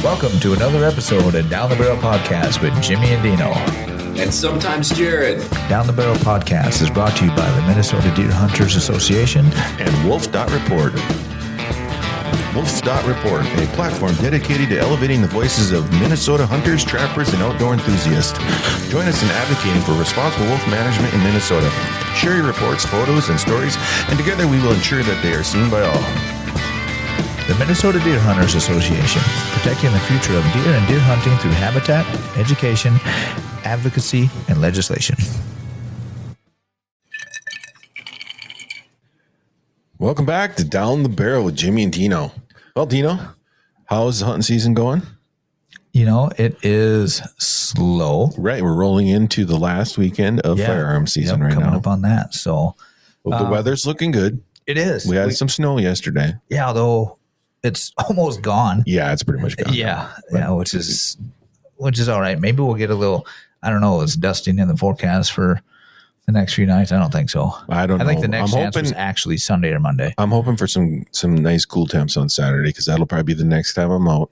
Welcome to another episode of Down the Barrel Podcast with Jimmy and Deano. And sometimes Jared. Down the Barrel Podcast is brought to you by the Minnesota Deer Hunters Association and wolf.report. Wolf.report, a platform dedicated to elevating the voices of Minnesota hunters, trappers, and outdoor enthusiasts. Join us in advocating for responsible wolf management in Minnesota. Share your reports, photos, and stories, and together we will ensure that they are seen by all. The Minnesota Deer Hunters Association, protecting the future of deer and deer hunting through habitat, education, advocacy, and legislation. Welcome back to Down the Barrel with Jimmy and Deano. Well, Deano, how's the hunting season going? You know, it is slow. Right, we're rolling into the last weekend of firearm season right coming now. up on that. So Well, the weather's looking good. it is. We had some snow yesterday. Yeah, although it's almost gone. Yeah, it's pretty much gone. Yeah, which is all right. Maybe we'll get a little. I don't know. It's dusting in the forecast for the next few nights. I don't think so. I don't know. I think the next chance was actually Sunday or Monday. I'm hoping for some nice cool temps on Saturday because that'll probably be the next time I'm out.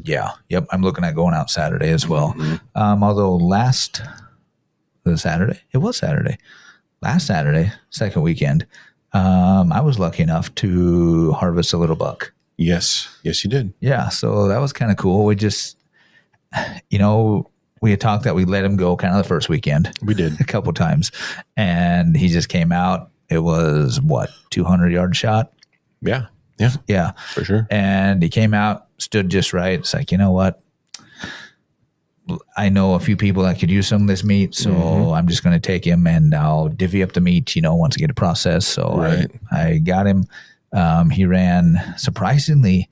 Yeah. Yep. I'm looking at going out Saturday as well. Mm-hmm. Although last Saturday, second weekend, I was lucky enough to harvest a little buck. Yes, you did. Yeah. So that was kind of cool. We just, we had talked that we let him go kind of the first weekend. We did a couple times, and he just came out. It was 200-yard shot. Yeah, for sure. And he came out, stood just right. It's like, you know what? I know a few people that could use some of this meat, so I'm just going to take him and I'll divvy up the meat, once I get it processed. So right. I got him. He ran surprisingly,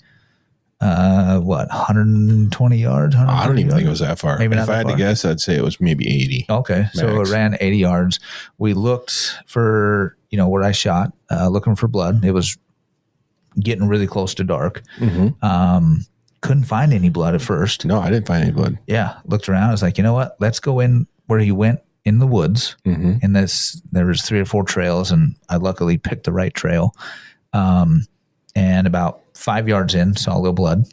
120 yards? I don't even think it was that far. Maybe not if I had to guess, I'd say it was maybe 80. Okay. Max. So it ran 80 yards. We looked for, where I shot, looking for blood. It was getting really close to dark. Couldn't find any blood at first. No, I didn't find any blood. Yeah. Looked around. I was like, you know what? Let's go in where he went in the woods. And there was 3 or 4 trails, and I luckily picked the right trail. And about 5 yards in, saw a little blood.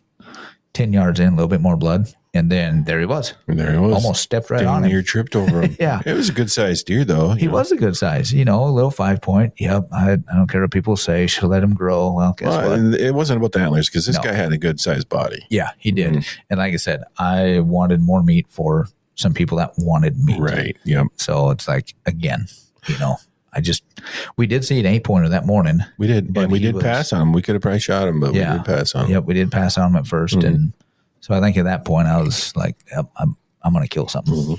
10 yards in, a little bit more blood. And then there he was. Almost stepped right on him. You tripped over him. Yeah. It was a good sized deer, though. He was a good size, a little 5-point. Yep. I don't care what people say. Should let him grow. Well, guess what? And it wasn't about the antlers because this guy had a good sized body. Yeah, he did. And like I said, I wanted more meat for some people that wanted meat. Right. Yep. So it's like, again, we did see an 8-pointer that morning. We did. But and we did pass on him. We could have probably shot him, but we did pass on him. Yep, we did pass on him at first. And so I think at that point I was like, yep, I'm going to kill something. Well,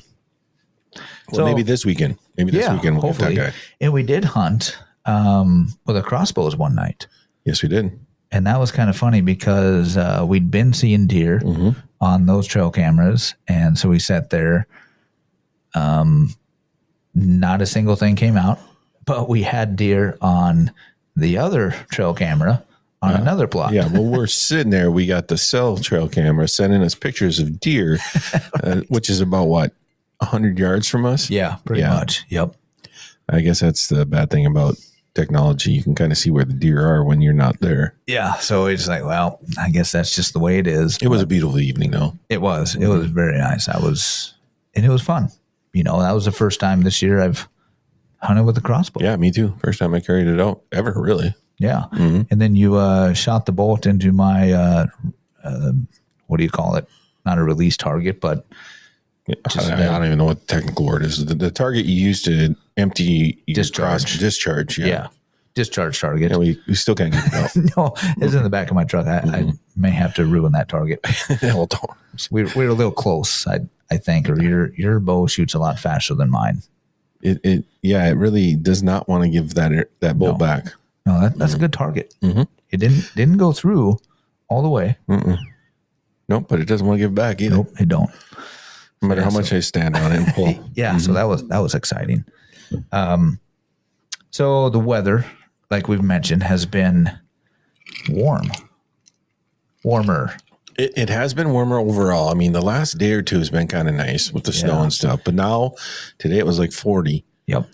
So maybe this weekend. We'll hopefully. get that guy. And we did hunt with a crossbows one night. Yes, we did. And that was kind of funny because we'd been seeing deer on those trail cameras. And so we sat there. Not a single thing came out, but we had deer on the other trail camera on another plot. Yeah, well, we're sitting there. We got the cell trail camera sending us pictures of deer, which is about 100 yards from us? Yeah, pretty much. Yep. I guess that's the bad thing about technology. You can kind of see where the deer are when you're not there. Yeah, so it's like, well, I guess that's just the way it is. It was a beautiful evening, though. It was. It was very nice. And it was fun. That was the first time this year I've hunted with a crossbow. Yeah, me too. First time I carried it out ever, really. Yeah. And then you shot the bolt into my, what do you call it? Not a release target, but I don't even know what the technical word is. The target you use to empty your discharge. Yeah. Discharge target. Yeah, we still can't get it out. No, it's in the back of my truck. I may have to ruin that target. Well, don't. We're a little close, I think, or your bow shoots a lot faster than mine. It really does not want to give that bolt back. No, that's a good target. It didn't go through all the way. Nope, but it doesn't want to give it back either. Nope, it don't. No matter how much I stand on it and pull. Yeah, so that was exciting. So the weather, like we've mentioned, has been warmer. It has been warmer overall. I mean, the last day or two has been kind of nice with the snow and stuff. But now, today it was like 40. Yep.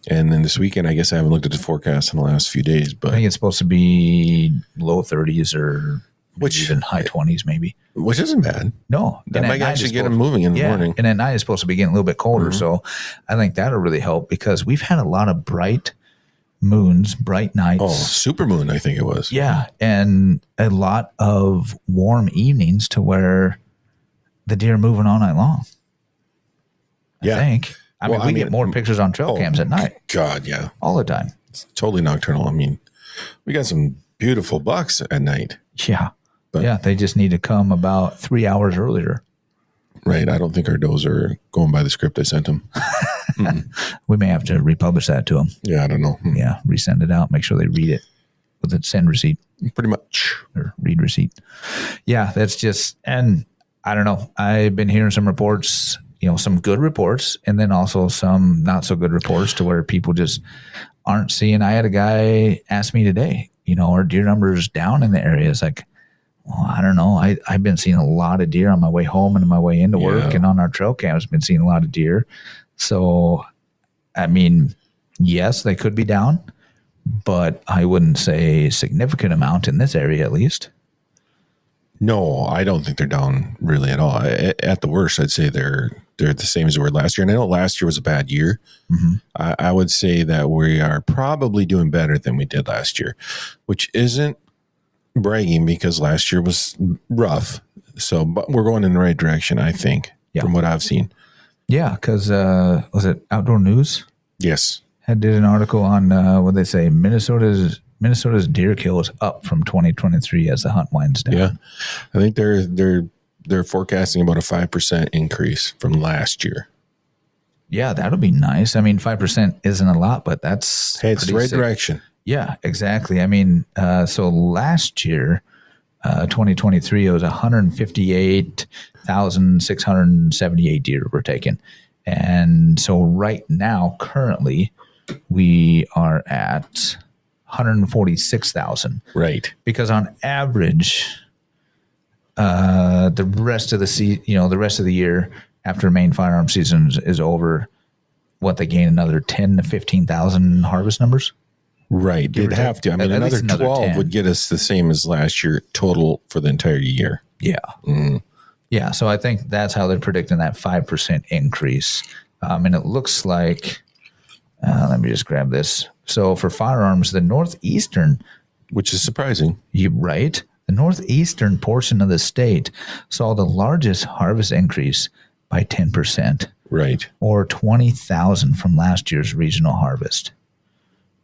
And then this weekend, I guess I haven't looked at the forecast in the last few days. But I think it's supposed to be low 30s or which even high 20s maybe. Which isn't bad. No. That might actually get them moving in the morning. And at night it's supposed to be getting a little bit colder. So I think that'll really help because we've had a lot of bright moons, bright nights. Oh, supermoon, I think it was. Yeah. And a lot of warm evenings to where the deer are moving all night long. I think. I mean, we get more pictures on trail cams at night. God, yeah. All the time. It's totally nocturnal. I mean, we got some beautiful bucks at night. Yeah. But they just need to come about 3 hours earlier. Right. I don't think our does are going by the script I sent them. We may have to republish that to them. Yeah, I don't know. Yeah, resend it out. Make sure they read it with a send receipt. Pretty much. Or read receipt. Yeah, that's just, and I don't know. I've been hearing some reports, some good reports, and then also some not so good reports to where people just aren't seeing. I had a guy ask me today, are deer numbers down in the area? It's like, well, I don't know. I've been seeing a lot of deer on my way home and on my way into work, and on our trail cams, been seeing a lot of deer. So, I mean, yes, they could be down, but I wouldn't say a significant amount in this area, at least. No, I don't think they're down really at all. At the worst, I'd say they're the same as they were last year. And I know last year was a bad year. Mm-hmm. I would say that we are probably doing better than we did last year, which isn't bragging because last year was rough. So, but we're going in the right direction, I think, from what I've seen. Yeah, because was it Outdoor News? Yes, did an article on what they say Minnesota's deer kill is up from 2023 as the hunt winds down. Yeah, I think they're forecasting about a 5% increase from last year. Yeah, that'll be nice. I mean, 5% isn't a lot, but it's it's the right direction. Yeah, exactly. I mean, so last year, 2023, it was 158,678 deer were taken. And so right now, currently, we are at 146,000. Right. Because on average, the rest of the year after main firearm season is over, they gain another 10 to 15,000 harvest numbers. Right. They'd have to. I mean, another 12 10 would get us the same as last year total for the entire year. Yeah. Mm. Yeah. So I think that's how they're predicting that 5% increase. And it looks like, let me just grab this. So for firearms, the northeastern, which is surprising. The northeastern portion of the state saw the largest harvest increase by 10%. Right. Or 20,000 from last year's regional harvest.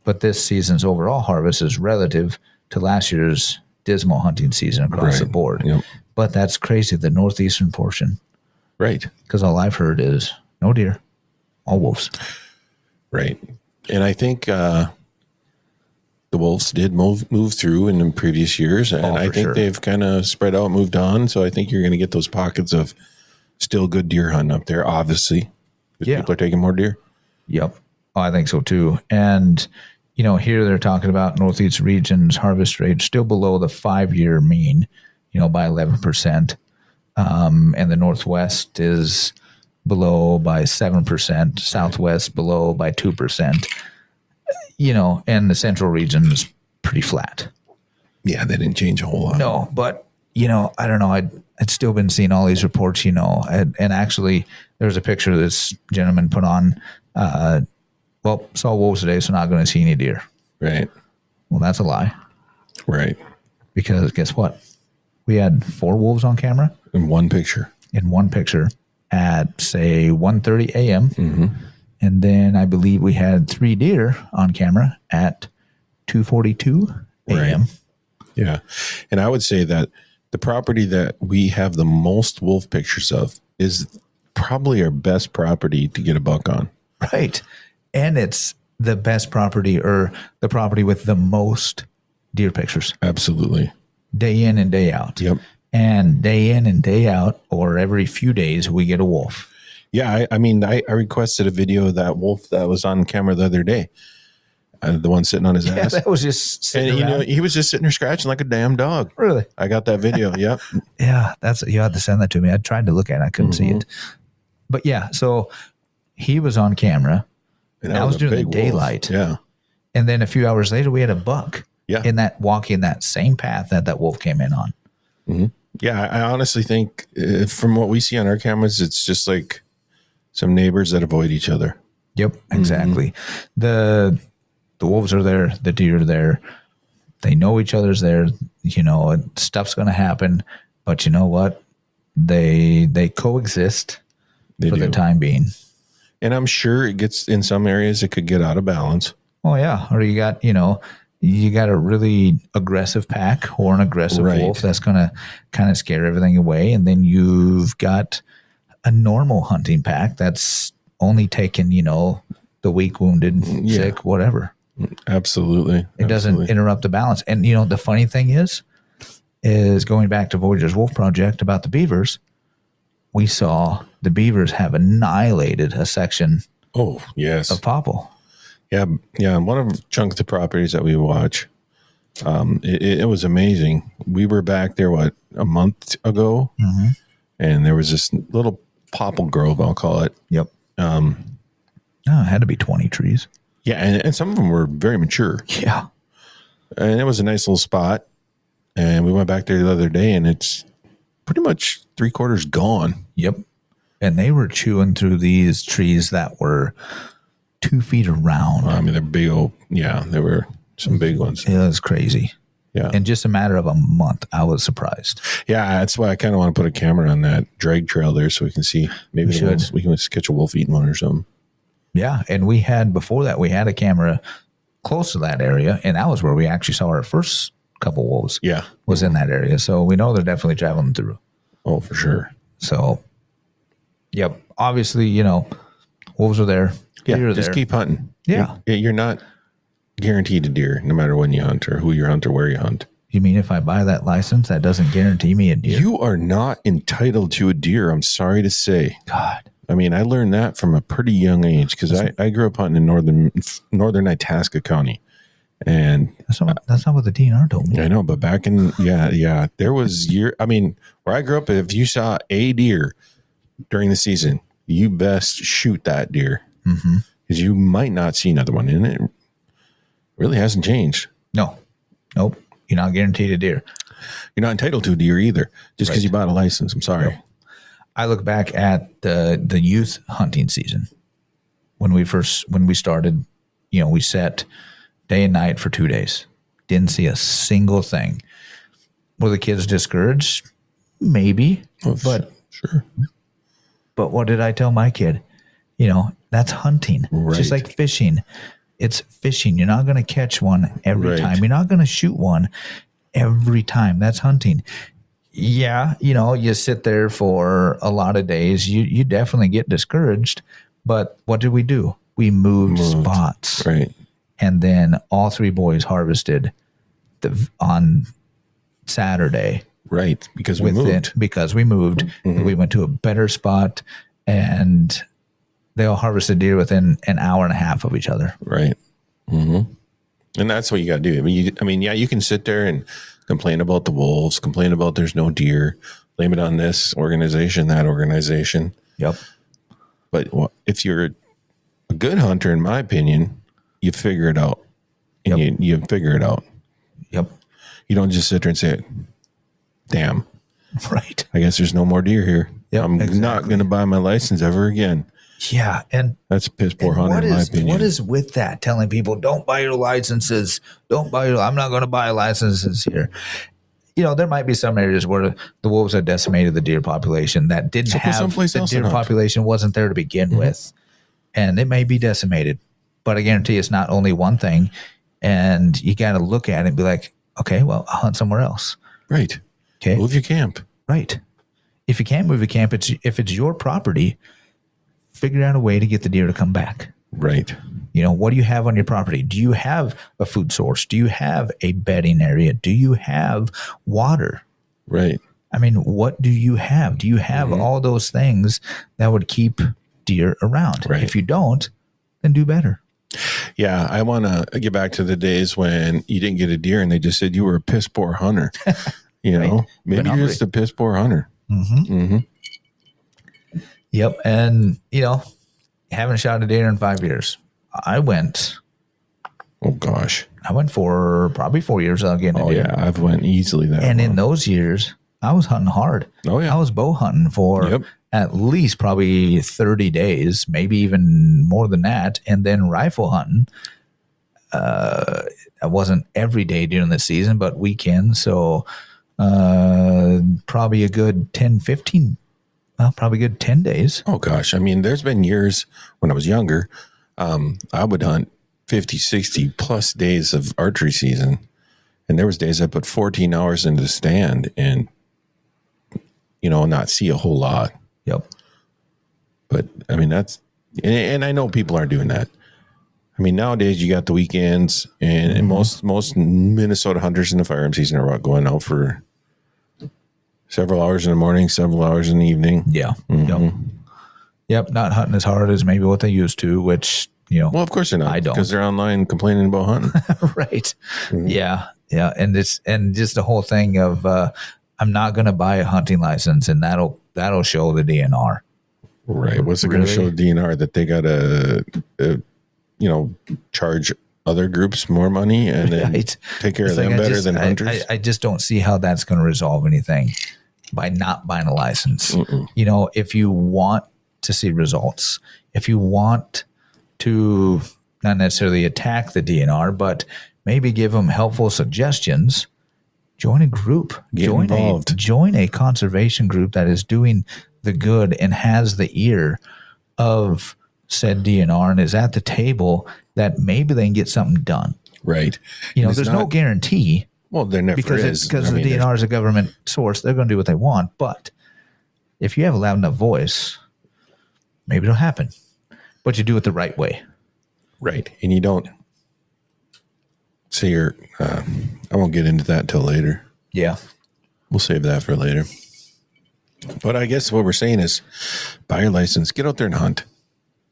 But this season's overall harvest is relative to last year's dismal hunting season across the board. Yep. But that's crazy, the northeastern portion. Right. Because all I've heard is no deer, all wolves. Right. And I think the wolves did move through in the previous years. And I think they've kind of spread out, moved on. So I think you're going to get those pockets of still good deer hunting up there, obviously. People are taking more deer. Yep. Oh, I think so too. And here they're talking about Northeast region's harvest rate still below the 5-year mean, by 11%. And the Northwest is below by 7%, Southwest below by 2%, and the Central region is pretty flat. Yeah, they didn't change a whole lot. No, but, I don't know. I'd still been seeing all these reports, and actually there's a picture this gentleman put on, saw wolves today, so not going to see any deer. Right. Well, that's a lie. Right. Because guess what? We had 4 wolves on camera. In one picture. At, say, 1:30 a.m. Mm-hmm. And then I believe we had 3 deer on camera at 2:42 a.m. Right. Yeah. And I would say that the property that we have the most wolf pictures of is probably our best property to get a buck on. Right. And it's the best property or the property with the most deer pictures. Absolutely. Day in and day out. Yep. And day in and day out, or every few days, we get a wolf. Yeah. I requested a video of that wolf that was on camera the other day. The one sitting on his ass. That was just sitting around. He was just sitting there scratching like a damn dog. Really? I got that video. Yep. Yeah. You had to send that to me. I tried to look at it. I couldn't see it. But yeah, so he was on camera. And that was during the daylight. Yeah. And then a few hours later, we had a buck. Yeah. Walking that same path that wolf came in on. Yeah, I honestly think from what we see on our cameras, it's just like some neighbors that avoid each other. Yep, exactly. The wolves are there, the deer are there. They know each other's there. Stuff's going to happen, but you know what? They coexist for the time being. And I'm sure it gets in some areas it could get out of balance. Oh yeah, or you got a really aggressive pack or an aggressive wolf that's going to kind of scare everything away, and then you've got a normal hunting pack that's only taking the weak, wounded, sick, whatever. Absolutely. It doesn't interrupt the balance. And the funny thing is going back to Voyager's Wolf Project about the beavers. We saw the beavers have annihilated a section. Oh yes, of popple. Yeah. One of chunk of the properties that we watch, it was amazing. We were back there a month ago, and there was this little popple grove, I'll call it. Yep. It had to be 20 trees. Yeah, and some of them were very mature. Yeah. And it was a nice little spot. And we went back there the other day, and it's pretty much 3/4 gone. Yep. And they were chewing through these trees that were 2 feet around. I mean, they're big old. Yeah, there were some big ones. It was crazy. Yeah. In just a matter of a month, I was surprised. Yeah, that's why I kind of want to put a camera on that drag trail there so we can see. Maybe we can catch a wolf eating one or something. Yeah, and before that, we had a camera close to that area, and that was where we actually saw our first couple wolves. Yeah. Was in that area. So we know they're definitely traveling through. Oh, for sure. So, yep. Obviously, wolves are there. Yeah, just keep hunting. Yeah. You're not guaranteed a deer no matter when you hunt or who you hunt or where you hunt. You mean if I buy that license, that doesn't guarantee me a deer? You are not entitled to a deer, I'm sorry to say. God. I mean, I learned that from a pretty young age because I grew up hunting in northern Itasca County. And that's not what the DNR told me. I know, but back in, there was where I grew up, if you saw a deer during the season, you best shoot that deer because you might not see another one. And it really hasn't changed. No. Nope. You're not guaranteed a deer. You're not entitled to a deer either just because you bought a license. I'm sorry. Nope. I look back at the youth hunting season when we started, we set day and night for 2 days. Didn't see a single thing. Were the kids discouraged? Maybe. But sure. But what did I tell my kid? That's hunting. Right. Just like fishing. It's fishing. You're not going to catch one every time. You're not going to shoot one every time. That's hunting. Yeah, you sit there for a lot of days. You definitely get discouraged. But what did we do? We moved spots. Right. And then all 3 boys harvested on Saturday. Right. Because we moved. Mm-hmm. We went to a better spot, and they all harvested deer within an hour and a half of each other. Right. Mm-hmm. And that's what you got to do. You can sit there and complain about the wolves, complain about there's no deer, blame it on this organization, that organization. Yep. But if you're a good hunter, in my opinion, you figure it out. And you figure it out. Yep. You don't just sit there and say, damn. Right. I guess there's no more deer here. Yep, I'm not going to buy my license ever again. Yeah. And that's a piss poor hunter, in my opinion. What is with that? Telling people, don't buy your licenses. I'm not going to buy licenses here. There might be some areas where the wolves have decimated the deer population that didn't have the deer population wasn't there to begin with. And it may be decimated. But I guarantee it's not only one thing. And you got to look at it and be like, okay, well, I'll hunt somewhere else. Right. Okay. Move your camp. Right. If you can't move your camp, if it's your property, figure out a way to get the deer to come back. Right. What do you have on your property? Do you have a food source? Do you have a bedding area? Do you have water? Right. I mean, what do you have? Do you have all those things that would keep deer around? Right. If you don't, then do better. Yeah, I want to get back to the days when you didn't get a deer and they just said you were a piss poor hunter. Maybe you're just a piss poor hunter. Yep. And, haven't shot a deer in 5 years. I went for probably 4 years. I'll get a deer. Yeah, I've went easily that. And in those years, I was hunting hard. Oh, yeah. I was bow hunting for at least probably 30 days, maybe even more than that. And then rifle hunting. I wasn't every day during the season, but weekends. So probably a good 10, 15, probably good 10 days. Oh, gosh. I mean, there's been years when I was younger, I would hunt 50, 60 plus days of archery season. And there was days I put 14 hours into the stand and, not see a whole lot. Yep. But, I mean, and I know people aren't doing that. I mean, nowadays you got the weekends, and most Minnesota hunters in the firearm season are going out for several hours in the morning, several hours in the evening. Yeah. Yep. Not hunting as hard as maybe what they used to, which, Well, of course they're not. I don't. Because they're online complaining about hunting. Right. Yeah. Yeah. And just the whole thing of I'm not going to buy a hunting license, and that'll show the DNR. Right. What's it going to show DNR? That they got to, charge other groups more money and then take care of them better than hunters? I just don't see how that's going to resolve anything by not buying a license. If you want to see results, if you want to not necessarily attack the DNR, but maybe give them helpful suggestions, join a group. Join a conservation group that is doing the good and has the ear of said DNR and is at the table, that maybe they can get something done. Right. There's no guarantee. Well, there never is. Because the DNR is a government source. They're going to do what they want. But if you have a loud enough voice, maybe it'll happen. But you do it the right way. Right. And you don't say I won't get into that till later. Yeah. We'll save that for later. But I guess what we're saying is buy your license, get out there and hunt.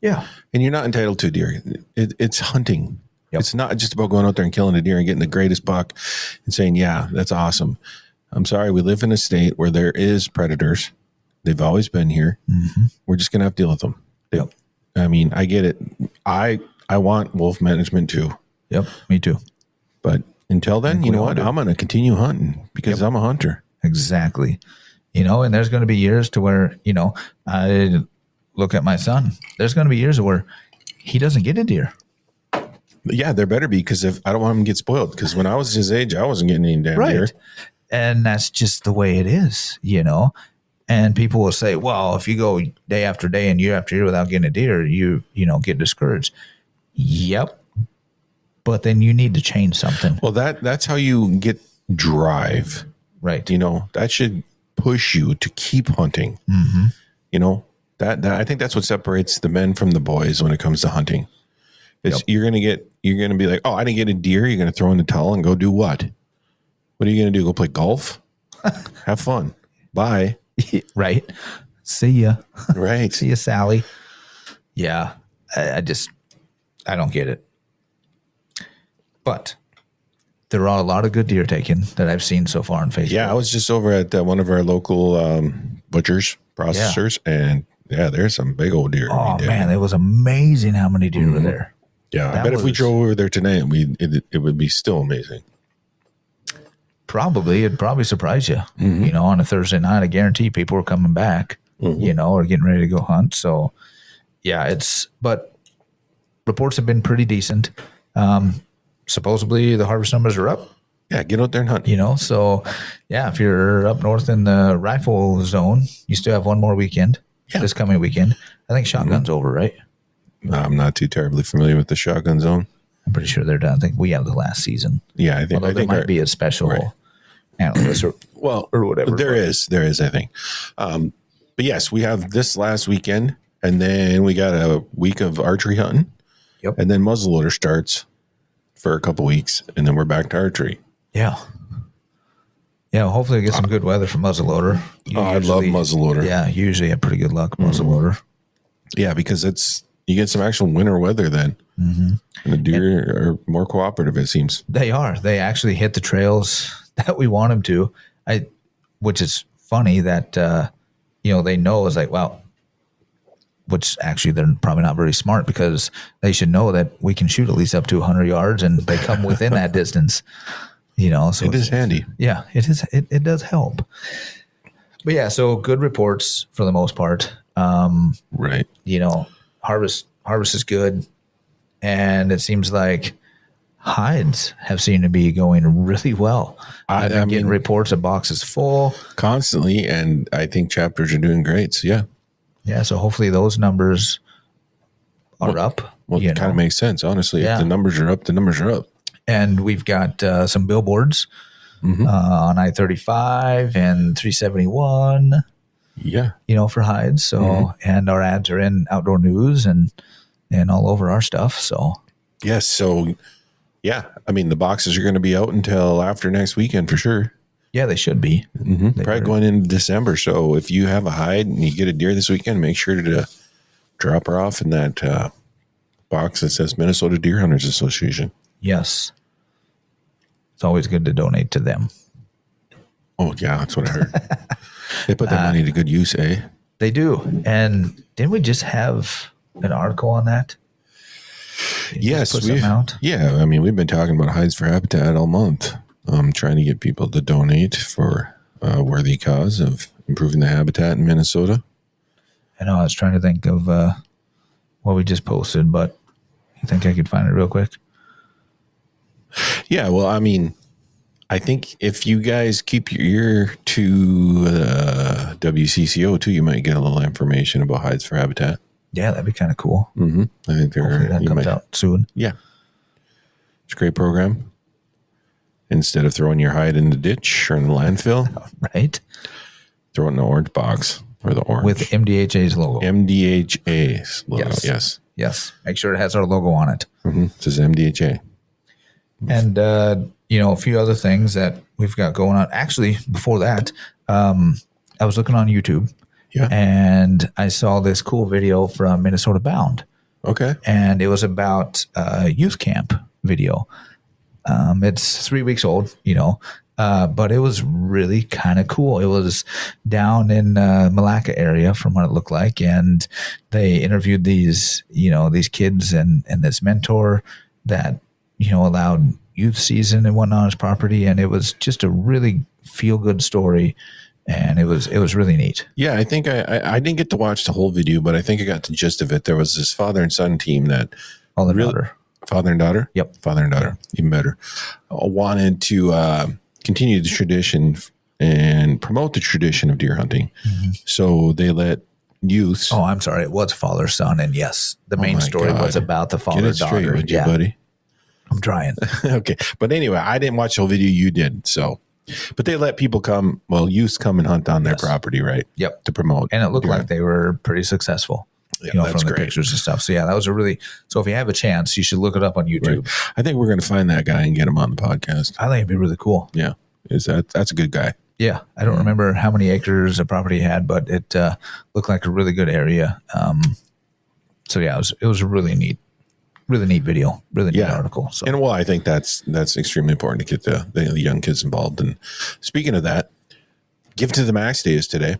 Yeah. And you're not entitled to deer. It's hunting. Yep. It's not just about going out there and killing a deer and getting the greatest buck and saying, yeah, that's awesome. I'm sorry. We live in a state where there is predators. They've always been here. Mm-hmm. We're just going to have to deal with them. Yep. I mean, I get it. I want wolf management too. Yep. Me too. But until then, you know what? I'm going to continue hunting because I'm a hunter. Exactly. And there's going to be years to where, I look at my son. There's going to be years where he doesn't get a deer. Yeah, there better be, because if I don't want him to get spoiled. Because when I was his age, I wasn't getting any damn deer. And that's just the way it is, And people will say, well, if you go day after day and year after year without getting a deer, you get discouraged. Yep. But then you need to change something. Well, that's how you get drive. Right. That should push you to keep hunting. Mm-hmm. That I think that's what separates the men from the boys when it comes to hunting. Is you're gonna be like, oh, I didn't get a deer. You're gonna throw in the towel and go do what? What are you gonna do? Go play golf? Have fun. Bye. Right. See ya. Right. See ya, Sally. Yeah. I don't get it. But there are a lot of good deer taken that I've seen so far on Facebook. Yeah, I was just over at one of our local butchers, processors, and there's some big old deer. Oh man, it was amazing how many deer were there. Yeah, I bet if we drove over there tonight, it would be still amazing. It'd probably surprise you. Mm-hmm. On a Thursday night, I guarantee people are coming back. Mm-hmm. Or getting ready to go hunt. So, but reports have been pretty decent. Supposedly the harvest numbers are up. Yeah, get out there and hunt. So if you're up north in the rifle zone, you still have one more weekend. Yeah. This coming weekend. I think shotgun's over, right? I'm not too terribly familiar with the shotgun zone. I'm pretty sure they're done. I think we have the last season. Yeah, I think. Although there might be a special analyst or whatever. There is, I think. But yes, we have this last weekend, and then we got a week of archery hunting. Yep. And then muzzleloader starts for a couple weeks, and then we're back to archery. Yeah. Yeah, hopefully we get some good weather for muzzleloader. I love muzzleloader. Yeah, usually have pretty good luck muzzleloader. Yeah, because you get some actual winter weather then. Mm-hmm. And the deer are more cooperative, it seems. They are. They actually hit the trails that we want them to. Which is funny that they know is like, wow. Which actually they're probably not very smart, because they should know that we can shoot at least up to 100 yards and they come within that distance. So it is handy. Yeah, it is. It does help. But yeah, so good reports for the most part. Right. Harvest is good, and it seems like hides have seemed to be going really well. I've been getting reports of boxes full constantly, and I think chapters are doing great. So yeah. So hopefully those numbers are up. Well, it kind of makes sense, honestly. Yeah. If the numbers are up, the numbers are up. And we've got some billboards on I-35 and 371. Yeah. For hides. So, and our ads are in Outdoor News and all over our stuff. So, yes. So, yeah. I mean, the boxes are going to be out until after next weekend for sure. Yeah, they should be. Probably going into December. So, if you have a hide and you get a deer this weekend, make sure to drop her off in that box that says Minnesota Deer Hunters Association. Yes. It's always good to donate to them. Oh, yeah. That's what I heard. They put that money to good use, eh? They do. And didn't we just have an article on that? Yes. Yeah. I mean, we've been talking about Hides for Habitat all month. Trying to get people to donate for a worthy cause of improving the habitat in Minnesota. I know. I was trying to think of what we just posted, but you think I could find it real quick? Yeah. Well, I mean, I think if you guys keep your ear to WCCO too, you might get a little information about Hides for Habitat. Yeah, that'd be kind of cool. I think that comes out soon. Yeah, it's a great program. Instead of throwing your hide in the ditch or in the landfill, right? Throw it in the orange box or the orange with MDHA's logo. MDHA's logo. Yes. Make sure it has our logo on it. It says MDHA. And a few other things that we've got going on. Actually, before that, I was looking on YouTube, and I saw this cool video from Minnesota Bound. Okay, and it was about youth camp video. It's 3 weeks old, but it was really kind of cool. It was down in Malacca area, from what it looked like, and they interviewed these kids and this mentor that allowed youth season and whatnot on his property, and it was just a really feel good story, and it was really neat. Yeah, I think I didn't get to watch the whole video, but I think I got the gist of it. There was this father and son team that father and daughter. Yep, father and daughter, even better. Wanted to continue the tradition and promote the tradition of deer hunting, so they let youths. Oh, I'm sorry, it was father son, and yes, the main story was about the father daughter. With you, buddy. I'm trying. Okay. But anyway, I didn't watch the whole video. You did. So, but they let people youths come and hunt on their property, right? Yep. To promote. And it looked like they were pretty successful, from the pictures and stuff. So yeah, that was so if you have a chance, you should look it up on YouTube. Right. I think we're going to find that guy and get him on the podcast. I think it'd be really cool. Yeah. That's a good guy. Yeah. I don't remember how many acres of property he had, but it looked like a really good area. So yeah, it was a really neat video, really neat article. So. And I think that's extremely important to get the young kids involved. And speaking of that, Give to the Max Day is today.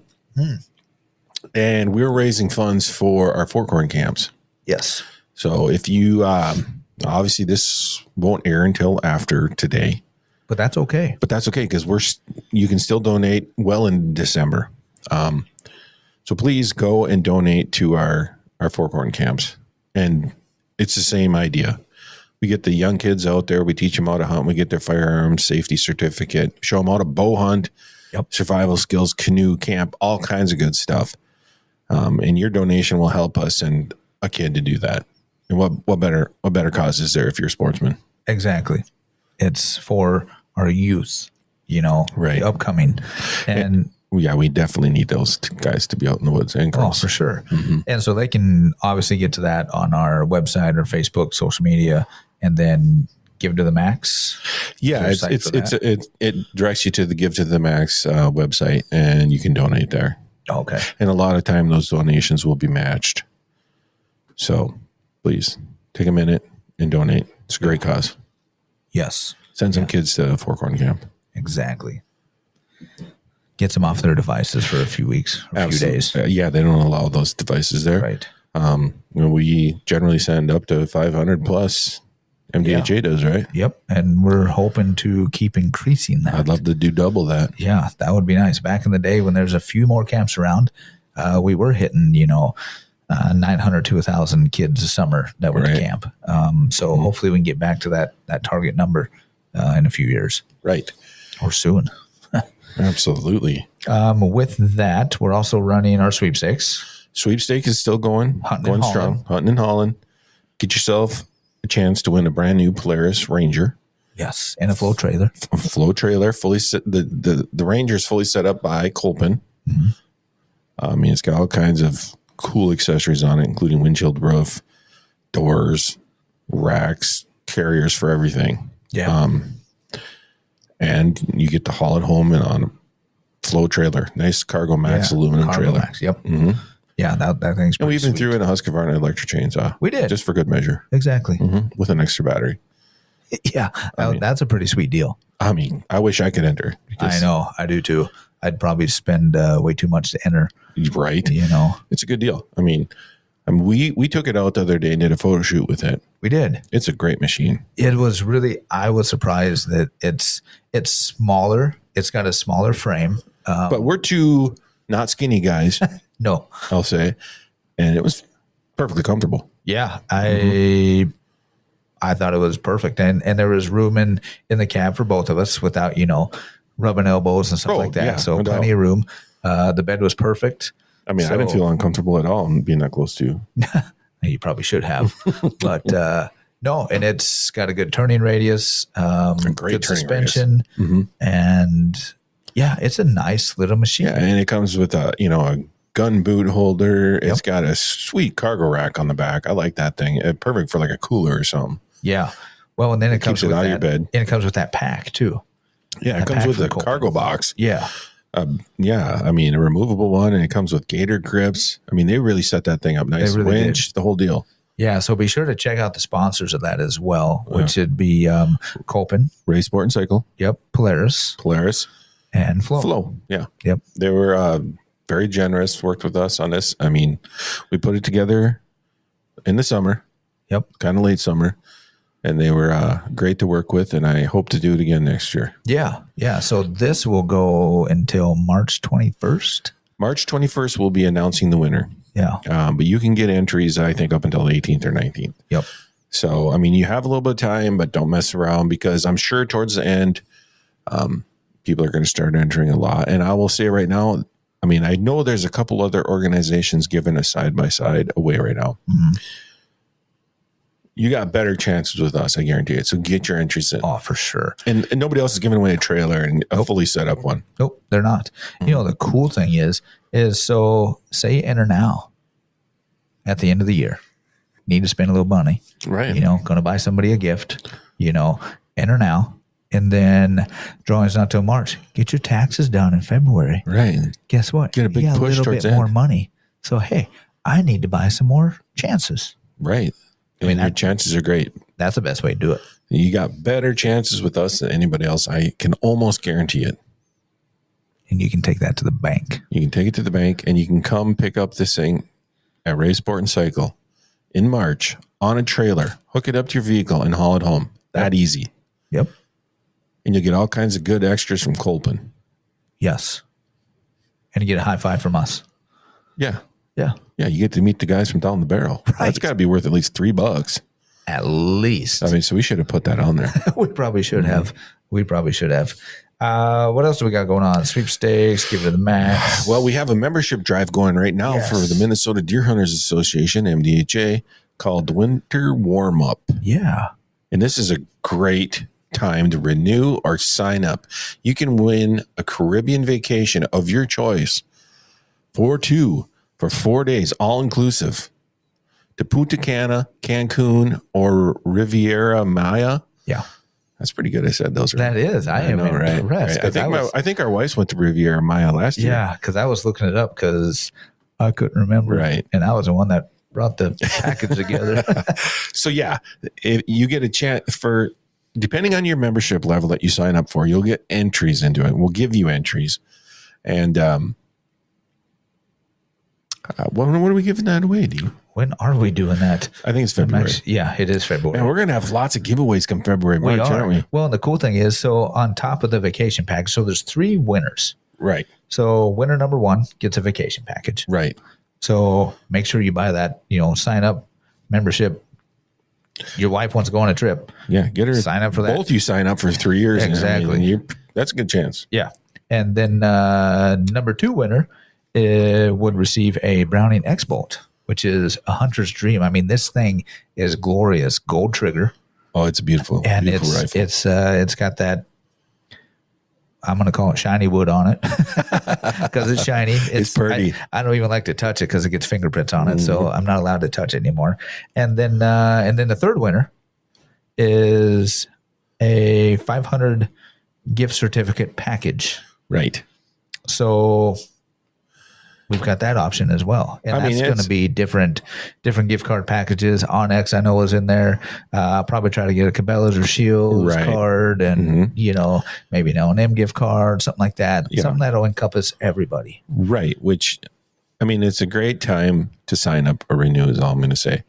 And we're raising funds for our Forkhorn camps. Yes. So if you, obviously this won't air until after today. But that's okay. Because you can still donate well in December. So please go and donate to our Forkhorn camps. And it's the same idea. We get the young kids out there. We teach them how to hunt. We get their firearms safety certificate. Show them how to bow hunt, survival skills, canoe, camp, all kinds of good stuff. And your donation will help us and a kid to do that. And what better cause is there if you're a sportsman? Exactly. It's for our youth, right? The upcoming, and we definitely need those guys to be out in the woods and girls. Oh, for sure. And so they can obviously get to that on our website or Facebook, social media, and then Give to the Max. Yeah, it directs you to the Give to the Max website, and you can donate there. Okay. And a lot of time those donations will be matched. So please take a minute and donate. It's a great cause. Yes. Send some kids to Forkhorn camp. Exactly. Gets them off their devices for a few weeks, a few days. Yeah, they don't allow those devices there. Right. We generally send up to 500 plus MDHA does, right? Yep. And we're hoping to keep increasing that. I'd love to do double that. Yeah, that would be nice. Back in the day when there's a few more camps around, we were hitting, 900 to 1,000 kids a summer that were to camp. So hopefully we can get back to that target number in a few years. Right. Or soon. Absolutely. With that, we're also running our sweepstakes. Sweepstake is still going strong. Hunting in Holland. Get yourself a chance to win a brand new Polaris Ranger. Yes, and a flow trailer. A flow trailer, fully set. The Ranger's fully set up by Kolpin. It's got all kinds of cool accessories on it, including windshield roof, doors, racks, carriers for everything. Yeah. And you get to haul it home and on a flow trailer. Nice Cargo Max aluminum trailer. Max, yep. Yeah, that thing's pretty And we even sweet. threw in a Husqvarna electric chainsaw. We did. Just for good measure. Exactly. With an extra battery. Yeah, that's a pretty sweet deal. I wish I could enter. I know, I do too. I'd probably spend way too much to enter. Right. It's a good deal. We took it out the other day and did a photo shoot with it. We did. It's a great machine. It was really, I was surprised that it's smaller. It's got a smaller frame. But we're two not skinny guys, No. I'll say. And it was perfectly comfortable. Yeah. I thought it was perfect. And there was room in the cab for both of us without, rubbing elbows and stuff like that. Yeah, so no plenty of room. The bed was perfect. I didn't feel uncomfortable at all being that close to you. You probably should have. But no, and it's got a good turning radius, great good turning suspension. And yeah, it's a nice little machine. Yeah, and it comes with a gun boot holder. It's got a sweet cargo rack on the back. I like that thing. Perfect for like a cooler or something. Yeah. Well, and then it comes keeps it with out of that, your bed. and it comes with that pack too. Yeah, it comes with a cargo box. Yeah. A removable one, and it comes with gator grips. They really set that thing up nice. They really winch, the whole deal. Yeah, so be sure to check out the sponsors of that as well, which would be Kolpin. Race Sport and Cycle. Yep. Polaris. And Flow. Yeah. Yep. They were very generous, worked with us on this. We put it together in the summer. Yep. Kind of late summer. And they were great to work with, and I hope to do it again next year. Yeah. Yeah. So this will go until March 21st. March 21st, we'll be announcing the winner. Yeah. But you can get entries, I think, up until the 18th or 19th. Yep. So, you have a little bit of time, but don't mess around, because I'm sure towards the end, people are going to start entering a lot. And I will say right now, I know there's a couple other organizations giving a side-by-side away right now. You got better chances with us, I guarantee it. So get your entries in. Oh, for sure. And nobody else is giving away a trailer and a fully set up one. Nope, they're not. The cool thing is so say you enter now at the end of the year, need to spend a little money, right? Going to buy somebody a gift, enter now. And then drawing's not till March. Get your taxes done in February. Right. Guess what? Get a big push a little towards bit more money. So, hey, I need to buy some more chances. Right. Your chances are great. That's the best way to do it. You got better chances with us than anybody else. I can almost guarantee it. And you can take that to the bank. You can take it to the bank, and you can come pick up this thing at Race Sport and Cycle in March on a trailer, hook it up to your vehicle, and haul it home. That easy. Yep. And you'll get all kinds of good extras from Kolpin. Yes. And you get a high five from us. Yeah. Yeah. Yeah, you get to meet the guys from down the barrel. Right. That's got to be worth at least $3. At least. So we should have put that on there. We probably should have. What else do we got going on? Sweepstakes, give it to the max. Well, we have a membership drive going right now for the Minnesota Deer Hunters Association, MDHA, called Winter Warm Up. Yeah. And this is a great time to renew or sign up. You can win a Caribbean vacation of your choice for 4 days, all inclusive, to Punta Cana, Cancun, or Riviera Maya. Yeah. That's pretty good. I said those are. That is. I am impressed. Right. I think our wives went to Riviera Maya last year. Yeah, because I was looking it up because I couldn't remember. Right. And I was the one that brought the package together. So, if you get a chance for, depending on your membership level that you sign up for, you'll get entries into it. We'll give you entries. And When are we giving that away, D? When are we doing that? I think it's February. Yeah, it is February. And we're going to have lots of giveaways come February, March, aren't we? Well, and the cool thing is, so on top of the vacation package, so there's 3 winners. Right. So winner number 1 gets a vacation package. Right. So make sure you buy that, sign up, membership. Your wife wants to go on a trip. Yeah, get her. Sign up for that. Both you sign up for 3 years. Exactly. That's a good chance. Yeah. And then number 2 winner would receive a Browning X-Bolt, which is a hunter's dream. I mean, this thing is glorious. Gold trigger. Oh, it's beautiful. And beautiful rifle. It's got that, I'm going to call it shiny wood on it because it's shiny. It's pretty. I don't even like to touch it because it gets fingerprints on it. So I'm not allowed to touch it anymore. And then the 3rd winner is a 500 gift certificate package. Right. So we've got that option as well. And that's going to be different gift card packages. Onyx, I know, is in there. I'll probably try to get a Cabela's or Shields card and, maybe an L&M gift card, something like that. Yeah. Something that'll encompass everybody. Right. Which, I mean, it's a great time to sign up or renew is all I'm going to say.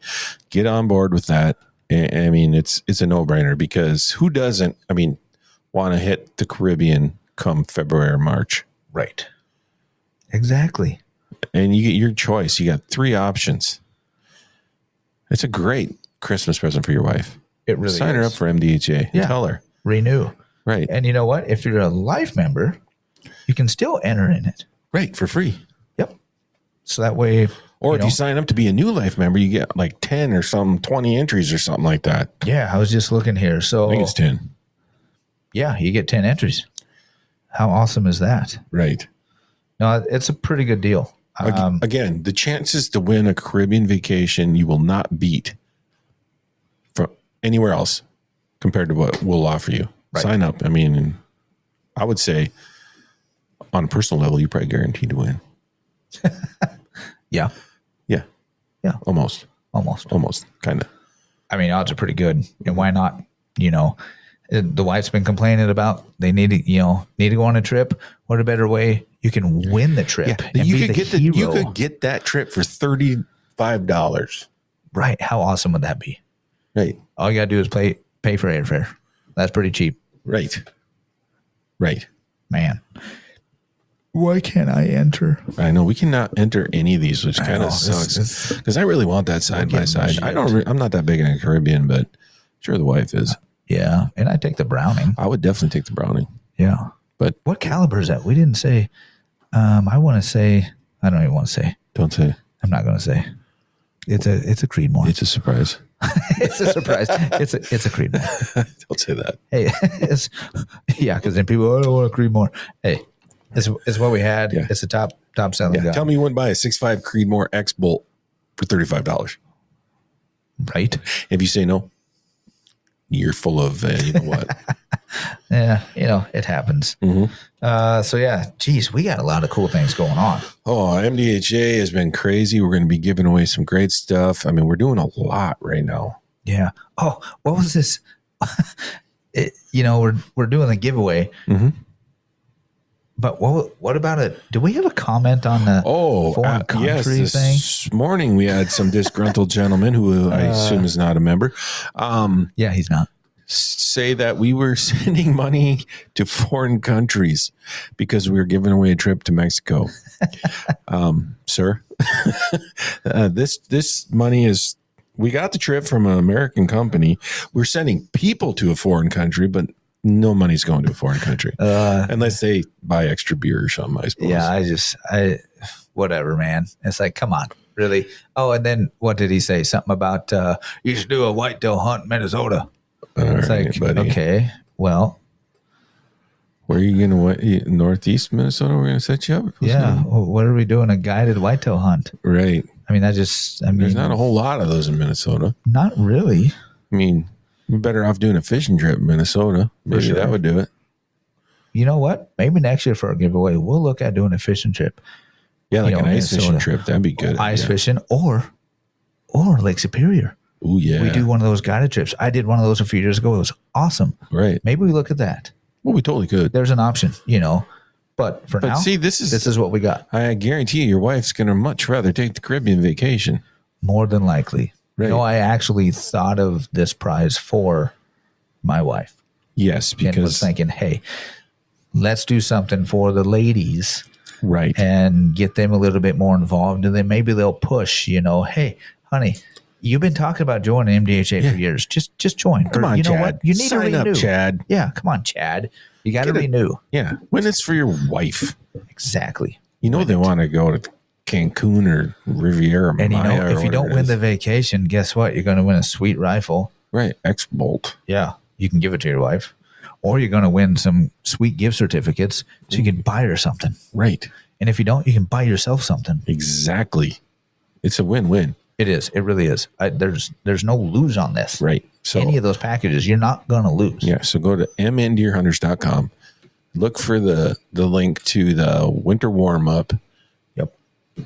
Get on board with that. I mean, it's a no-brainer because who doesn't, want to hit the Caribbean come February or March? Right. Exactly. And you get your choice. You got 3 options. It's a great Christmas present for your wife. It really Sign her up for MDHA. Yeah. Tell her. Renew. Right. And you know what? If you're a life member, you can still enter in it. Right. For free. Yep. So that way. Or if you sign up to be a new life member, you get like 10 or 20 entries or something like that. Yeah. I was just looking here. So I think it's 10. Yeah. You get 10 entries. How awesome is that? Right. No, it's a pretty good deal. Again, the chances to win a Caribbean vacation you will not beat from anywhere else compared to what we'll offer you. Right. Sign up. I would say on a personal level, you're probably guaranteed to win. Yeah. Yeah. Yeah. Almost. Kind of. Odds are pretty good. And why not? The wife's been complaining about they need to go on a trip. What a better way you can win the trip. Yeah. You could get that trip for $35. Right. How awesome would that be? Right. All you gotta do is pay for airfare. That's pretty cheap. Right. Man. Why can't I enter? I know we cannot enter any of these, which kind of sucks. Because I really want that side by side. I'm not that big in the Caribbean, but sure the wife is. Yeah, and I take the Browning. I would definitely take the Browning. Yeah, but what caliber is that? We didn't say. I want to say. I don't even want to say. Don't say. I'm not going to say. It's a Creedmoor. It's a surprise. It's a surprise. It's a Creedmoor. Don't say that. Hey, because then people, I don't want a Creedmoor. Hey, it's what we had. Yeah. It's a top selling gun. Tell me you wouldn't buy a 6.5 Creedmoor X bolt for $35. Right. If you say no, you're full of you know what. Yeah, it happens. Mm-hmm. So yeah, geez, we got a lot of cool things going on. Oh, MDHA has been crazy. We're going to be giving away some great stuff. We're doing a lot right now. Yeah. Oh, what was this? We're doing the giveaway. Mm-hmm. But what about it? Do we have a comment on the foreign country thing? This morning we had some disgruntled gentleman who I assume is not a member. Yeah, he's not. Say that we were sending money to foreign countries because we were giving away a trip to Mexico. Sir, this money is, we got the trip from an American company. We're sending people to a foreign country, but no money's going to a foreign country unless they buy extra beer or something, I suppose. Yeah, whatever, man. It's like, come on, really? Oh, and then what did he say? Something about you should do a whitetail hunt in Minnesota. It's right, like, buddy. Okay, well. Where are you going to, Northeast Minnesota? We're going to set you up? Yeah. Well, what are we doing? A guided whitetail hunt? Right. There's not a whole lot of those in Minnesota. Not really. We're better off doing a fishing trip in Minnesota. Maybe that would do it. You know what? Maybe next year for our giveaway, we'll look at doing a fishing trip. Yeah, like an ice fishing trip. That'd be good. Ice fishing or Lake Superior. Oh, yeah. We do one of those guided trips. I did one of those a few years ago. It was awesome. Right. Maybe we look at that. Well, we totally could. There's an option, But for But now, see, this is what we got. I guarantee you, your wife's going to much rather take the Caribbean vacation. More than likely. Right. I actually thought of this prize for my wife. Yes, And was because thinking, hey, let's do something for the ladies. right. And get them a little bit more involved. And then maybe they'll push, hey, honey, you've been talking about joining MDHA for years. Just join. Come on, you know Chad. what? You need Sign to renew. up, Chad. Yeah, come on, Chad. You got to renew. Yeah. When it's for your wife. Exactly. They want to go to Cancun or Riviera And Maya if you don't win the vacation, guess what? You're going to win a sweet rifle. Right. X-Bolt. Yeah. You can give it to your wife. Or you're going to win some sweet gift certificates so you can buy her something. Right. And if you don't, you can buy yourself something. Exactly. It's a win-win. It is. It really is. There's no lose on this. Right. So any of those packages, you're not going to lose. Yeah. So go to mndeerhunters.com. Look for the link to the winter warm-up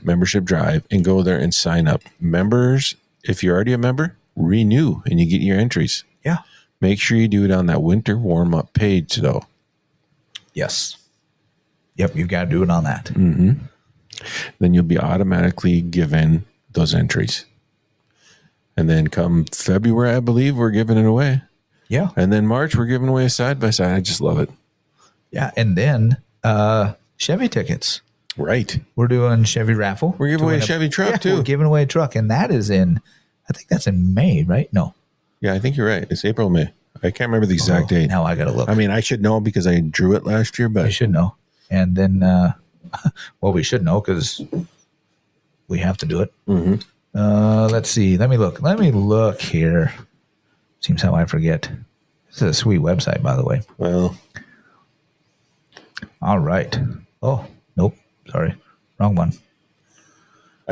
membership drive and go there and sign up. Members, if you're already a member, renew and you get your entries. Yeah. Make sure you do it on that winter warm-up page, though. Yes. Yep, you've got to do it on that. Mm-hmm. Then you'll be automatically given those entries. And then come February, I believe, we're giving it away. Yeah. And then March, we're giving away a side-by-side. I just love it. Yeah, and then Chevy tickets. Right. We're doing Chevy raffle. We're giving away a Chevy truck, too. We're giving away a truck, and that is I think that's in May, right? No. Yeah, I think you're right. It's April, May. I can't remember the exact date. Now I got to look. I mean, I should know because I drew it last year, but you should know. And then, well, we should know because we have to do it. Mm-hmm. Let's see. Let me look here. Seems how I forget. This is a sweet website, by the way. Well. All right. Oh, nope. Sorry. Wrong one.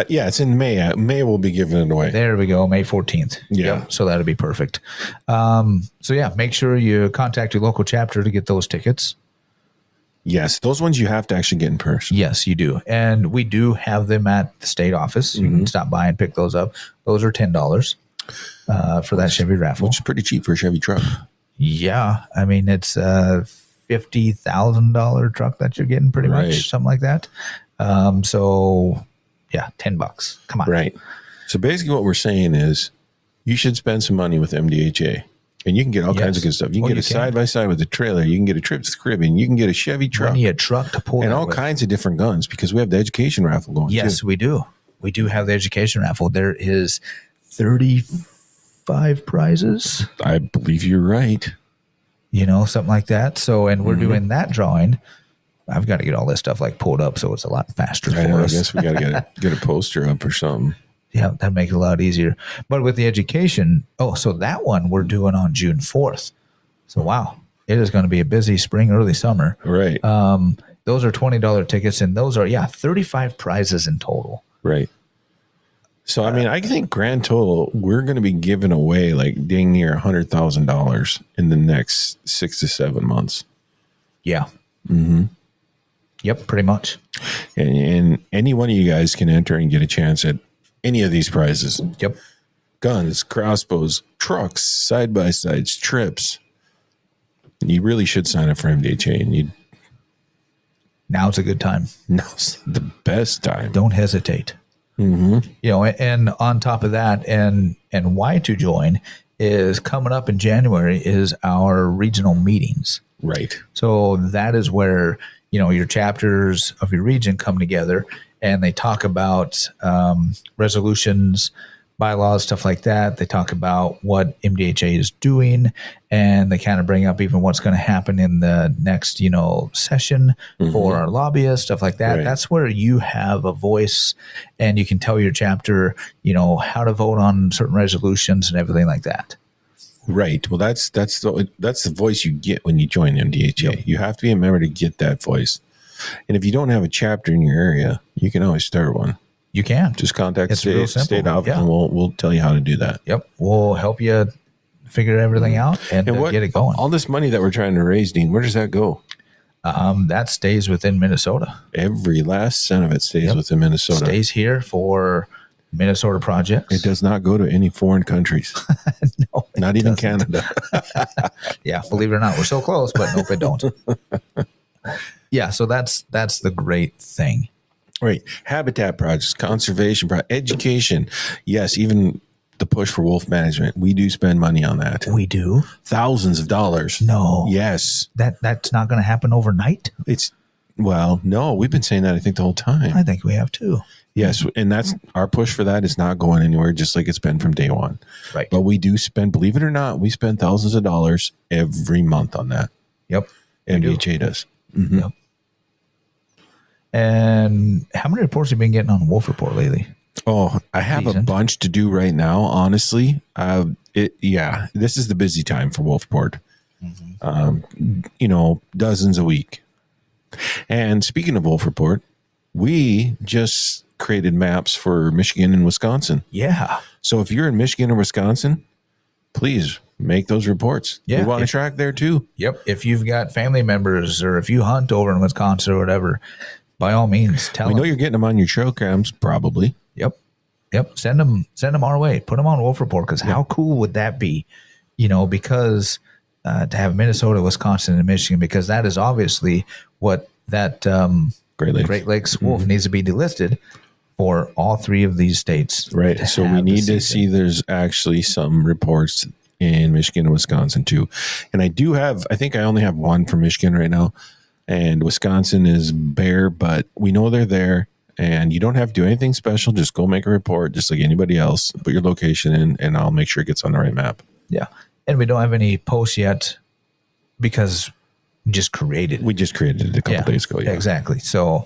Yeah, it's in May. May we'll be giving it away. There we go. May 14th. Yeah. Yep, so that'll be perfect. So yeah, make sure you contact your local chapter to get those tickets. Yes, those ones you have to actually get in person. Yes, you do. And we do have them at the state office. You can stop by and pick those up. Those are $10 for that Chevy raffle. Which is pretty cheap for a Chevy truck. Yeah. I mean, it's a $50,000 truck that you're getting pretty much, something like that. So yeah, $10. Come on. Right. So basically what we're saying is you should spend some money with MDHA. And you can get all kinds of good stuff. You can get a side-by-side with a trailer. You can get a trip to the Caribbean. You can get a Chevy truck. You need a truck to pull and all kinds of different guns because we have the education raffle going. Yes, we do. We do have the education raffle. There is 35 prizes. I believe you're right. Something like that. So, and we're doing that drawing. I've got to get all this stuff pulled up so it's a lot faster for us. I guess we got to get a poster up or something. Yeah, that makes it a lot easier. But with the education, so that one we're doing on June 4th. So, wow, it is going to be a busy spring, early summer. Right. Those are $20 tickets, and those are, 35 prizes in total. Right. So, I mean, I think grand total, we're going to be giving away dang near $100,000 in the next 6 to 7 months. Yeah. Mm-hmm. Yep, pretty much. And any one of you guys can enter and get a chance at any of these prizes. Yep. Guns, crossbows, trucks, side-by-sides, trips. You really should sign up for MDHA. And now's a good time. Now's the best time. Don't hesitate. Mm-hmm. And on top of that, and why to join is coming up in January is our regional meetings. Right. So that is where, your chapters of your region come together and they talk about resolutions, bylaws, stuff like that. They talk about what MDHA is doing, and they kind of bring up even what's going to happen in the next, session for our lobbyists, stuff like that. Right. That's where you have a voice and you can tell your chapter, how to vote on certain resolutions and everything like that. Right. Well, that's the voice you get when you join MDHA. Yep. You have to be a member to get that voice. And if you don't have a chapter in your area, you can always start one. You can. Just contact the state office and we'll tell you how to do that. Yep. We'll help you figure everything out and get it going. All this money that we're trying to raise, Dean, where does that go? That stays within Minnesota. Every last cent of it stays within Minnesota. Stays here for Minnesota projects. It does not go to any foreign countries. No, not even Canada. Yeah, believe it or not, we're so close, but nope, it don't. Yeah, so that's the great thing. Right. Habitat projects, conservation projects, education. Yes, even the push for wolf management. We do spend money on that. We do. Thousands of dollars. No. Yes. That's not going to happen overnight. No, we've been saying that I think the whole time. I think we have too. Yes, and that's our push for that is not going anywhere, just like it's been from day one. Right. But we do spend, believe it or not, we spend thousands of dollars every month on that. Yep. MDHA does. Mm-hmm. Yep. And how many reports have you been getting on Wolf Report lately? Oh, I have a bunch to do right now. Honestly, this is the busy time for Wolf Report. Mm-hmm. Dozens a week. And speaking of Wolf Report, we just created maps for Michigan and Wisconsin. Yeah. So if you're in Michigan or Wisconsin, please make those reports. Yeah. We want to track there too. Yep. If you've got family members or if you hunt over in Wisconsin or whatever, by all means, tell them. We know you're getting them on your trail cams, probably. Yep. Send them our way. Put them on Wolf Report because how cool would that be? Because to have Minnesota, Wisconsin, and Michigan, because that is obviously what that Great Lakes wolf needs to be delisted for all three of these states. Right. So we need to see there's actually some reports in Michigan and Wisconsin too. And I think I only have one for Michigan right now. And Wisconsin is bare, but we know they're there. And you don't have to do anything special. Just go make a report just like anybody else. Put your location in, and I'll make sure it gets on the right map. Yeah. And we don't have any posts yet because we just created it a couple days ago. Yeah. Exactly. So,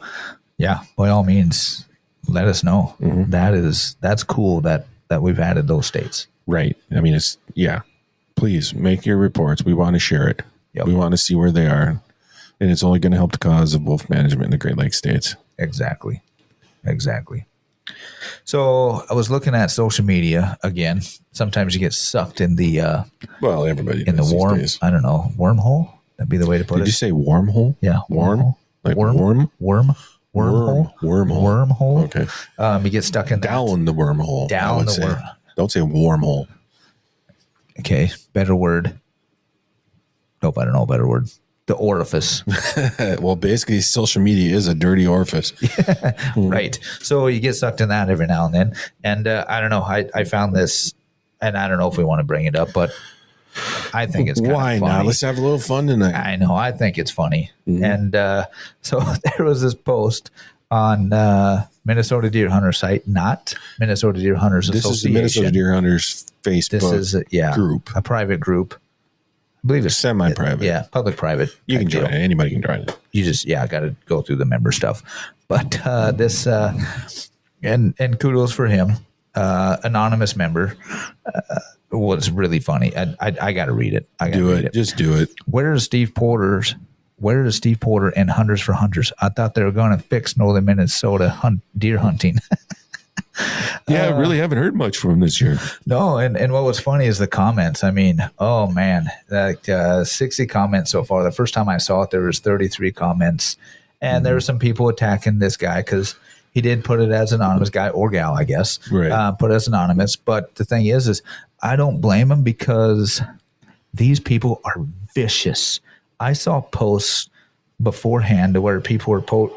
yeah, by all means, let us know. Mm-hmm. That's cool that we've added those states. Right. I mean, please make your reports. We want to share it. Yep. We want to see where they are. And it's only going to help the cause of wolf management in the Great Lakes states. Exactly. So I was looking at social media again. Sometimes you get sucked in the everybody in the wormhole. That'd be the way to put it. Did you say wormhole? Yeah, wormhole. Like wormhole. Wormhole. Okay. You get stuck in down the wormhole. Down the worm. Don't say wormhole. Okay, better word. Nope, I don't know a better word. The orifice. Well, basically, social media is a dirty orifice. Right. So you get sucked in that every now and then. And I don't know. I found this, and I don't know if we want to bring it up, but I think it's kind of funny. Why not? Let's have a little fun tonight. I know. I think it's funny. Mm-hmm. And so there was this post on Minnesota Deer Hunter site, not Minnesota Deer Hunters Association. This is the Minnesota Deer Hunters Facebook group. A private group. I believe it's semi-private. Yeah, public-private. You can join it. Anybody can join it. You just, got to go through the member stuff. But this, and kudos for him, anonymous member, was really funny. I got to read it. Just do it. Where is Steve Porter and Hunters for Hunters? I thought they were going to fix northern Minnesota deer hunting. Yeah, I really haven't heard much from him this year. No, and what was funny is the comments. I mean, oh man, 60 comments so far. The first time I saw it, there was 33 comments, and there were some people attacking this guy because he did put it as anonymous, guy or gal, I guess. Right. Put it as anonymous. But the thing is I don't blame him because these people are vicious. I saw posts beforehand where people were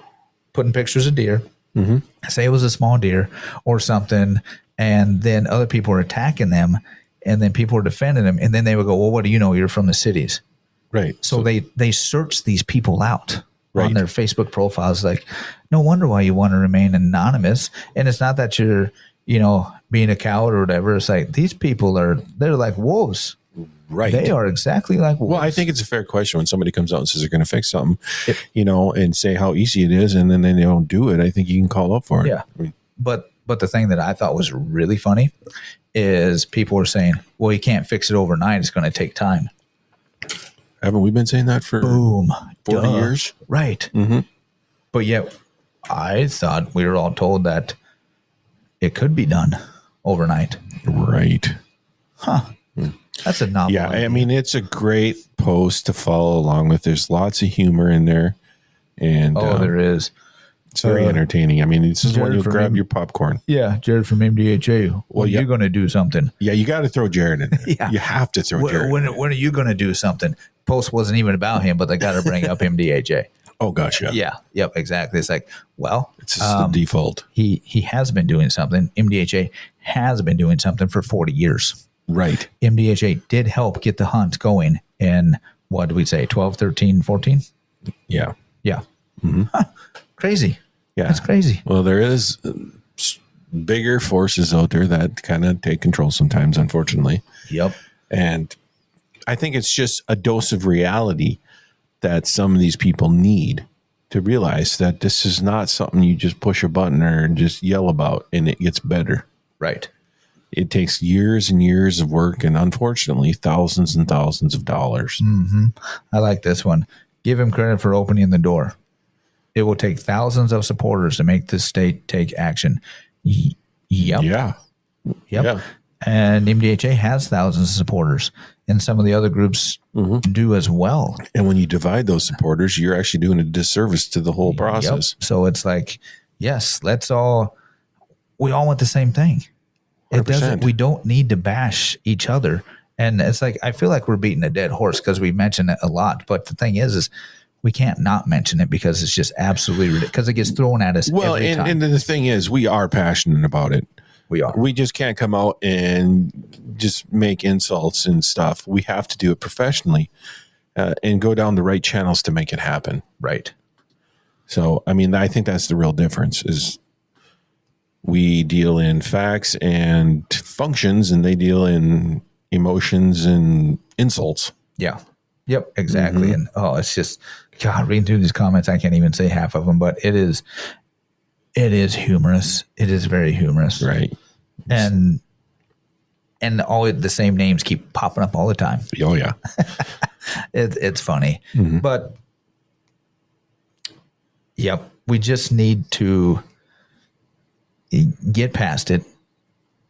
putting pictures of deer. Mm-hmm. Say it was a small deer or something, and then other people were attacking them, and then people were defending them, and then they would go, well, what do you know? You're from the cities. Right. So they search these people out on their Facebook profiles. Like, no wonder why you want to remain anonymous. And it's not that you're, being a coward or whatever. It's like these people they're like wolves. Right. They are exactly like wolves. Well, I think it's a fair question when somebody comes out and says they're going to fix something, and say how easy it is, and then they don't do it. I think you can call up for it. Yeah. But the thing that I thought was really funny is people were saying, well, you can't fix it overnight. It's going to take time. Haven't we been saying that for 40 years? Right. Mm-hmm. But yet I thought we were all told that it could be done overnight. Right. Huh. That's a novel. Yeah, I mean, it's a great post to follow along with. There's lots of humor in there. And there is. It's very entertaining. I mean, this is when you grab your popcorn. Yeah, Jared from MDHA. Well, you're going to do something. Yeah, you got to throw Jared in there. Yeah. You have to throw Jared. When are you going to do something? Post wasn't even about him, but they got to bring up MDHA. Oh gosh, yeah. Yeah. Yep. Exactly. It's like, well, It's just the default. he has been doing something. MDHA has been doing something for 40 years. Right. MDHA did help get the hunt going in, what did we say, 12, 13, 14? Yeah. Yeah. Huh. Crazy. Yeah. That's crazy. Well, there is bigger forces out there that kind of take control sometimes, unfortunately. Yep. And I think it's just a dose of reality that some of these people need to realize that this is not something you just push a button or just yell about and it gets better. Right. It takes years and years of work and unfortunately thousands and thousands of dollars. I like this one. Give him credit for opening the door. It will take thousands of supporters to make this state take action. Yep. Yeah. Yep. Yeah. And MDHA has thousands of supporters, and some of the other groups do as well. And when you divide those supporters, you're actually doing a disservice to the whole process. Yep. So it's like, yes, we all want the same thing. 100%. We don't need to bash each other. And it's like, I feel like we're beating a dead horse because we mention it a lot. But the thing is we can't not mention it because it's just absolutely ridiculous because it gets thrown at us every time. And the thing is, we are passionate about it. We are. We just can't come out and just make insults and stuff. We have to do it professionally and go down the right channels to make it happen. Right. So, I mean, I think that's the real difference is we deal in facts and functions and they deal in emotions and insults. Yeah. Yep, exactly. And it's just, God, reading through these comments, I can't even say half of them, but it is humorous. It is very humorous. Right. And all the same names keep popping up all the time. Oh, yeah. It's funny. But, yep, we just need to get past it.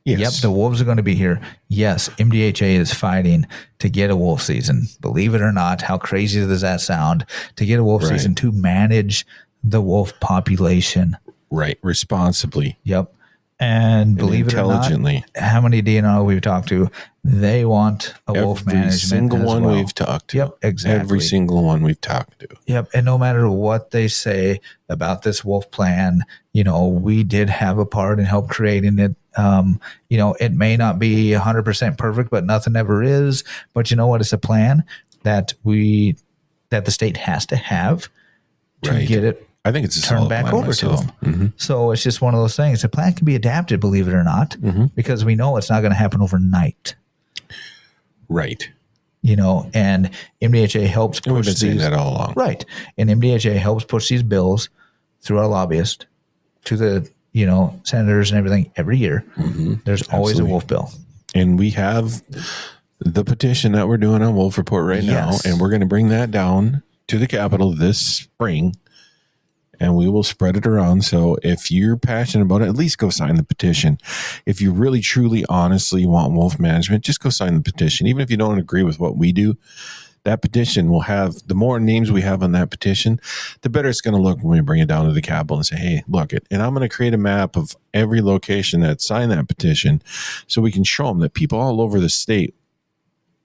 Yes. Yep, the wolves are going to be here. Yes, MDHA is fighting to get a wolf season. Believe it or not, how crazy does that sound? To get a wolf season, to manage the wolf population. Right, responsibly. Yep. And believe it or not, how many DNO we've talked to, they want a wolf management. Every single one we've talked to. Yep, exactly. Every single one we've talked to. Yep. And no matter what they say about this wolf plan, we did have a part in help creating it. It may not be 100% perfect, but nothing ever is. But you know what? It's a plan that the state has to have to get it. I think it's a turned back over to them. So it's just one of those things. The plan can be adapted, believe it or not, because we know it's not going to happen overnight. Right. And MDHA helps push we've been saying that all along. Right. And MDHA helps push these bills through our lobbyists to the, senators and everything every year. There's always a wolf bill. And we have the petition that we're doing on Wolf Report right now, and we're going to bring that down to the Capitol this spring. And we will spread it around. So if you're passionate about it, at least go sign the petition. If you really, truly, honestly want wolf management, just go sign the petition. Even if you don't agree with what we do, that petition will have, the more names we have on that petition, the better it's going to look when we bring it down to the Capitol and say, hey, look it. And I'm going to create a map of every location that signed that petition so we can show them that people all over the state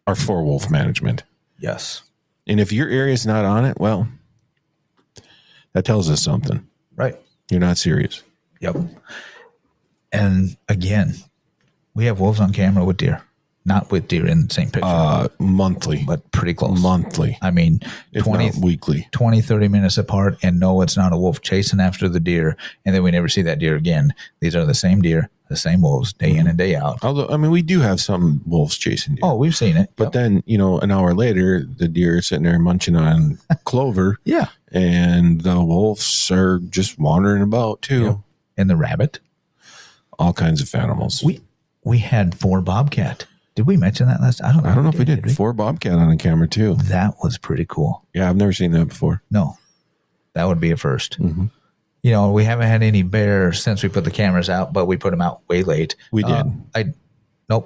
are for wolf management. Yes. And if your area is not on it, well, that tells us something. Right. You're not serious. Yep. And again, we have wolves on camera with deer. Not with deer in the same picture. Monthly. But pretty close. Monthly. I mean, if 20, not weekly. 20, 30 minutes apart, and no, it's not a wolf chasing after the deer, and then we never see that deer again. These are the same deer, the same wolves, day in and day out. Although, I mean, we do have some wolves chasing deer. Oh, we've seen it. But then, an hour later, the deer is sitting there munching on clover. Yeah. And the wolves are just wandering about, too. Yep. And the rabbit. All kinds of animals. We had 4 bobcat. Did we mention that last? I don't know if we did. 4 bobcat on a camera, too. That was pretty cool. Yeah, I've never seen that before. No. That would be a first. We haven't had any bears since we put the cameras out, but we put them out way late. We did.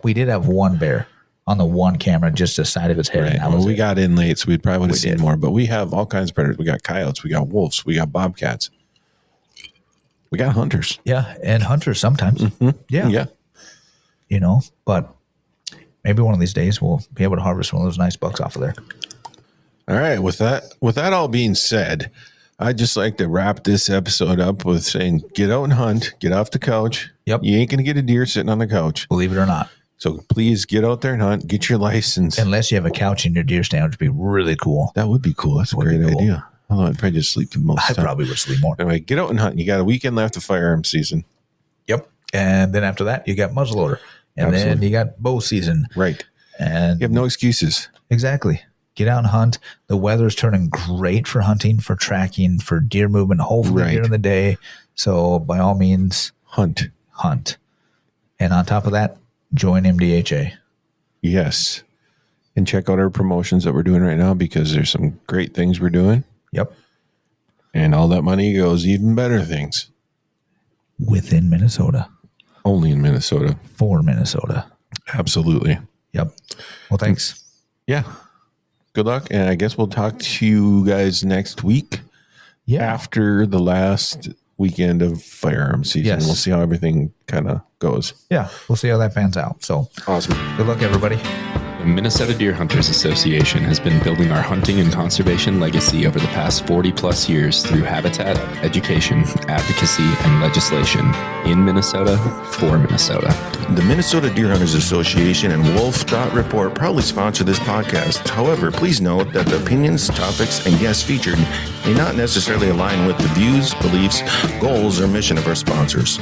We did have one bear on the one camera, just the side of its head. Right. We got in late, so we probably would have seen more. But we have all kinds of predators. We got coyotes. We got wolves. We got bobcats. We got hunters. Yeah, and hunters sometimes. Yeah. Yeah. But maybe one of these days we'll be able to harvest one of those nice bucks off of there. All right. With that all being said, I'd just like to wrap this episode up with saying, get out and hunt, get off the couch. Yep. You ain't going to get a deer sitting on the couch. Believe it or not. So please get out there and hunt, get your license. Unless you have a couch in your deer stand, which would be really cool. That would be cool. That's a great idea. Although I'd probably just sleep the most time. I probably would sleep more. Anyway, get out and hunt. You got a weekend left of firearm season. Yep. And then after that, you got muzzleloader. And then you got bow season. Right. And you have no excuses. Exactly. Get out and hunt. The weather's turning great for hunting, for tracking, for deer movement, hopefully during the day. So by all means, hunt. And on top of that, join MDHA. Yes. And check out our promotions that we're doing right now, because there's some great things we're doing. Yep. And all that money goes even better things. Within Minnesota. Only in Minnesota. For Minnesota. Absolutely. Yep. Well, thanks. Yeah. Good luck. And I guess we'll talk to you guys next week. Yeah. After the last weekend of firearm season. Yes. We'll see how everything kind of goes. Yeah. We'll see how that pans out. So awesome. Good luck, everybody. The Minnesota Deer Hunters Association has been building our hunting and conservation legacy over the past 40 plus years through habitat, education, advocacy, and legislation in Minnesota for Minnesota. The Minnesota Deer Hunters Association and wolf.report proudly sponsor this podcast. However, please note that the opinions, topics, and guests featured may not necessarily align with the views, beliefs, goals, or mission of our sponsors.